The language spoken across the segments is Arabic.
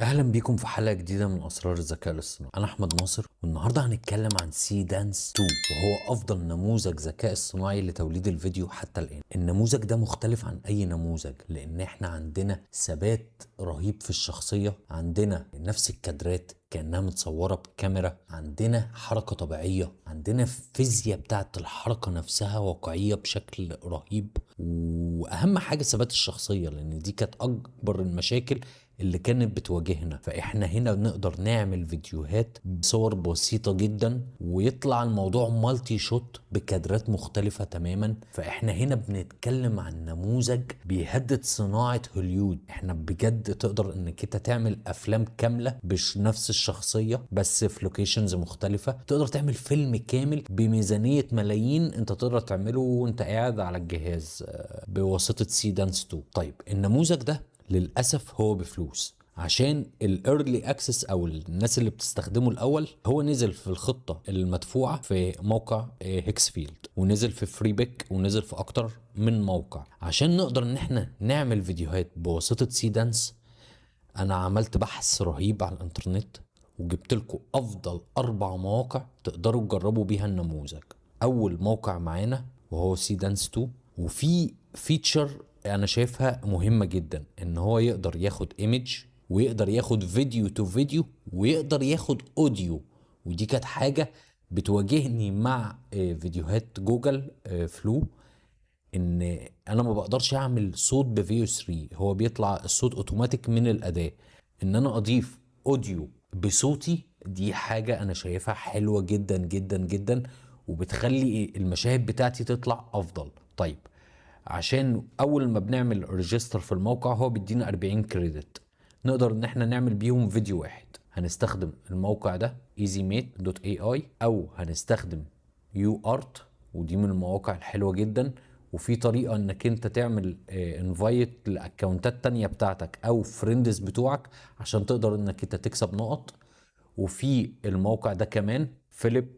اهلا بيكم في حلقه جديده من اسرار الذكاء الاصطناعي. انا احمد ناصر، والنهارده هنتكلم عن سي دانس 2، وهو افضل نموذج ذكاء اصطناعي لتوليد الفيديو حتى الان. النموذج ده مختلف عن اي نموذج لان احنا عندنا ثبات رهيب في الشخصيه، عندنا نفس الكادرات كأنها متصورة بكاميرا، عندنا حركة طبيعية، عندنا فيزياء بتاعت الحركة نفسها واقعية بشكل رهيب. وأهم حاجة ثبات الشخصية، لأن دي كانت أكبر المشاكل اللي كانت بتواجهنا. فاحنا هنا نقدر نعمل فيديوهات بصور بسيطة جدا ويطلع الموضوع مالتي شوت بكادرات مختلفة تماما. فاحنا هنا بنتكلم عن نموذج بيهدد صناعة هوليود. احنا بجد تقدر انك انت تعمل افلام كاملة بنفس الشخصية بس في لوكيشنز مختلفة. تقدر تعمل فيلم كامل بميزانية ملايين انت تقدر تعمله وانت قاعد على الجهاز بواسطة سي دانس 2. طيب النموذج ده للأسف هو بفلوس، عشان الايرلي اكسس او الناس اللي بتستخدمه الاول. هو نزل في الخطة المدفوعة في موقع هيكسفيلد، ونزل في فري بيك، ونزل في اكتر من موقع. عشان نقدر ان احنا نعمل فيديوهات بواسطة سي دانس، انا عملت بحث رهيب على الانترنت وجبت لكم افضل 4 مواقع تقدروا تجربوا بيها النموذج. اول موقع معانا وهو سي دانس 2، وفي فيتشر انا شايفها مهمة جدا، ان هو يقدر ياخد ايمج ويقدر ياخد فيديو تو فيديو ويقدر ياخد اوديو. ودي كانت حاجة بتواجهني مع فيديوهات جوجل فلو، ان انا ما بقدرش اعمل صوت بفيو 3. هو بيطلع الصوت اوتوماتيك من الاداة. ان انا اضيف اوديو بصوتي، دي حاجة انا شايفها حلوة جدا جدا جدا، وبتخلي المشاهد بتاعتي تطلع افضل. طيب عشان اول ما بنعمل ريجستر في الموقع هو بيدينا 40 كريدت نقدر ان احنا نعمل بيهم فيديو واحد. هنستخدم الموقع ده easymate.ai او هنستخدم يو ارت، ودي من المواقع الحلوة جدا. وفي طريقة انك انت تعمل انفايت لاكونتات تانية بتاعتك او فريندز بتوعك عشان تقدر انك انت تكسب نقط. وفي الموقع ده كمان فيليب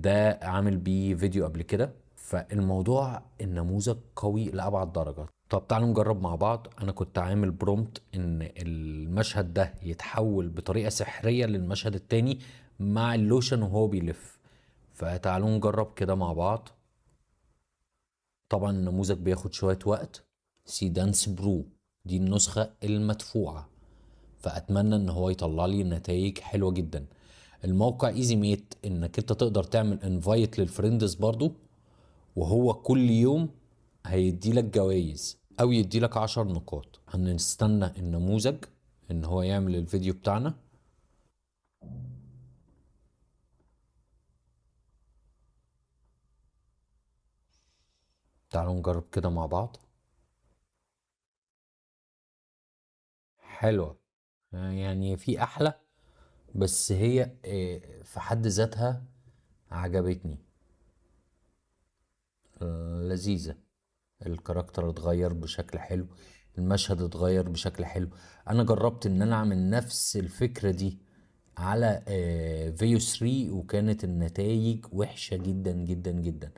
ده عامل بيه فيديو قبل كده. فالموضوع النموذج قوي لأبعد درجة. طب تعالوا نجرب مع بعض. انا كنت عامل برومت ان المشهد ده يتحول بطريقة سحرية للمشهد التاني مع اللوشن وهو بيلف. فتعالوا نجرب كده مع بعض. طبعا النموذج بياخد شوية وقت. سي دانس برو دي النسخة المدفوعة، فأتمنى ان هو يطلع لي نتائج حلوة جدا. الموقع ايزي ميت انك انت تقدر تعمل انفايت للفريندز برضو، وهو كل يوم هيدي لك جوائز او يدي لك 10 نقاط. هنستنى النموذج ان هو يعمل الفيديو بتاعنا. تعالوا نجرب كده مع بعض. حلوة. يعني في احلى، بس هي في حد ذاتها عجبتني. لذيذة. الكاركتر اتغير بشكل حلو، المشهد اتغير بشكل حلو. انا جربت ان انا اعمل نفس الفكرة دي على فيو 3 وكانت النتائج وحشة جدا جدا جدا.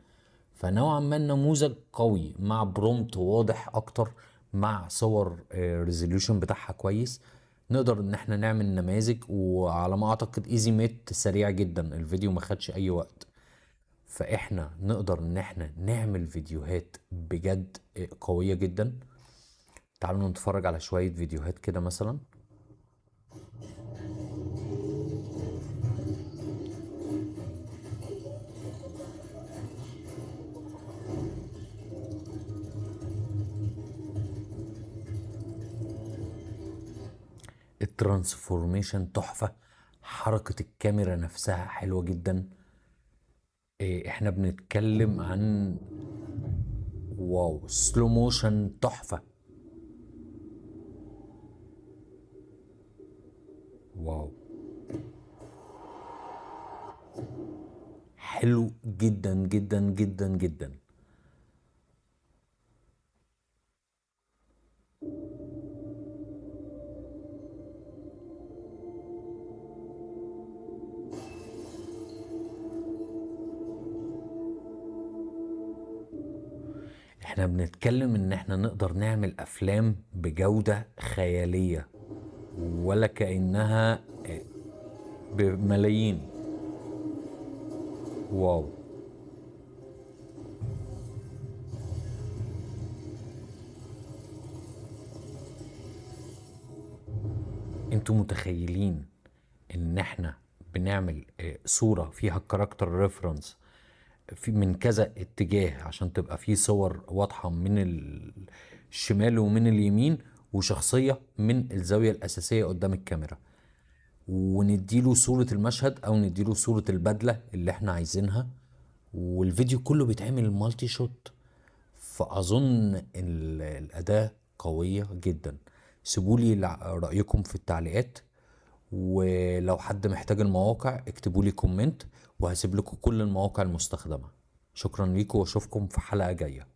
فنوعا ما النموذج قوي مع برومت واضح اكتر، مع صور ريزوليوشن بتاعها كويس. نقدر ان احنا نعمل نماذج، وعلى ما اعتقد ايزي ميت سريع جدا، الفيديو ما خدش اي وقت. فاحنا نقدر ان احنا نعمل فيديوهات بجد قوية جدا. تعالوا نتفرج على شوية فيديوهات كده مثلا. الترانسفورميشن تحفة، حركة الكاميرا نفسها حلوة جدا. احنا بنتكلم عن واو، سلو موشن تحفة. واو، حلو جدا جدا جدا جدا. احنا بنتكلم ان احنا نقدر نعمل افلام بجودة خيالية. ولا كأنها بملايين. واو. انتوا متخيلين ان احنا بنعمل صورة فيها الكاركتر ريفرنس في من كذا اتجاه عشان تبقى في صور واضحة من الشمال ومن اليمين، وشخصية من الزاوية الأساسية قدام الكاميرا، ونديله صورة المشهد أو نديله صورة البدلة اللي احنا عايزينها، والفيديو كله بيتعمل مالتي شوت. فأظن الأداة قوية جدا. سيبولي رأيكم في التعليقات، ولو حد محتاج المواقع اكتبولي كومنت وهسيب لكم كل المواقع المستخدمة. شكرا ليكم واشوفكم في حلقة جاية.